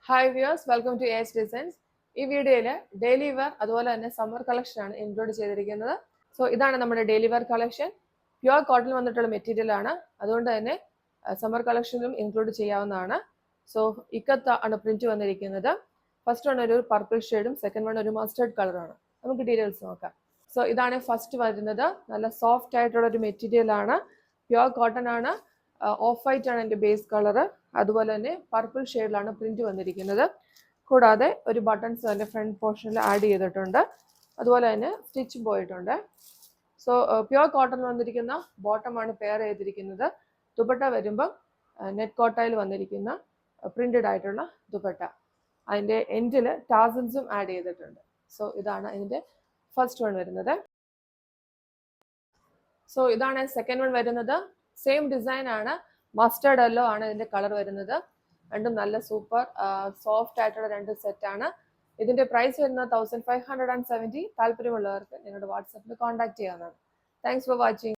Hi viewers, welcome to S designs. ഈ വീഡിയോയിൽ daily wear അതുപോലെ തന്നെ സമ്മർ കളക്ഷൻ ആണ് ഇൻക്ലൂഡ് ചെയ്തിരിക്കുന്നത്. സോ ഇതാണ് നമ്മുടെ daily wear collection. Pure cotton വന്നിട്ടുള്ള മെറ്റീരിയൽ ആണ്, അതുകൊണ്ട് തന്നെ സമ്മർ കളക്ഷനിലും ഇൻക്ലൂഡ് ചെയ്യാവുന്നതാണ്. സോ ഇക്കത്ത് ആണ് പ്രിന്റ് വന്നിരിക്കുന്നത്. ഫസ്റ്റ് വൺ ഒരു പർപ്പിൾ ഷെയ്ഡും സെക്കൻഡ് വൺ ഒരു മസ്റ്റേർഡ് കളറാണ്. നമുക്ക് ഡീറ്റെയിൽസ് നോക്കാം. സോ ഇതാണ് ഫസ്റ്റ് വരുന്നത്. നല്ല സോഫ്റ്റ് ആയിട്ടുള്ള ഒരു മെറ്റീരിയൽ ആണ്, പ്യുവർ കോട്ടൺ ആണ്. ഓഫ് വൈറ്റ് ആണ് എൻ്റെ ബേസ് കളറ്. അതുപോലെ തന്നെ പർപ്പിൾ ഷെയ്ഡിലാണ് പ്രിന്റ് വന്നിരിക്കുന്നത്. കൂടാതെ ഒരു ബട്ടൺസ് അതിൻ്റെ ഫ്രണ്ട് പോർഷനിൽ ആഡ് ചെയ്തിട്ടുണ്ട്. അതുപോലെ തന്നെ സ്റ്റിച്ച് പോയിട്ടുണ്ട്. സോ പ്യുവർ കോട്ടൺ വന്നിരിക്കുന്ന ബോട്ടമാണ് പെയർ ചെയ്തിരിക്കുന്നത്. ദുപ്പട്ട വരുമ്പം നെറ്റ് കോട്ടയിൽ വന്നിരിക്കുന്ന പ്രിന്റഡ് ആയിട്ടുള്ള ദുപ്പട്ട. അതിൻ്റെ എൻഡിൽ ടാസൽസും ആഡ് ചെയ്തിട്ടുണ്ട്. സോ ഇതാണ് ഇതിൻ്റെ ഫസ്റ്റ് വൺ വരുന്നത്. സോ ഇതാണ് സെക്കൻഡ് വൺ വരുന്നത്. സെയിം ഡിസൈൻ ആണ്, മസ്റ്റേർഡ് യെല്ലോ ആണ് ഇതിന്റെ കളർ വരുന്നത്. രണ്ടും നല്ല സൂപ്പർ സോഫ്റ്റ് ആയിട്ടുള്ള രണ്ട് സെറ്റ് ആണ്. ഇതിന്റെ പ്രൈസ് വരുന്നത് 1570. താല്പര്യമുള്ളവർക്ക് നിങ്ങളുടെ വാട്സാപ്പിൽ കോൺടാക്ട് ചെയ്യാവുന്നതാണ്. Thanks for watching.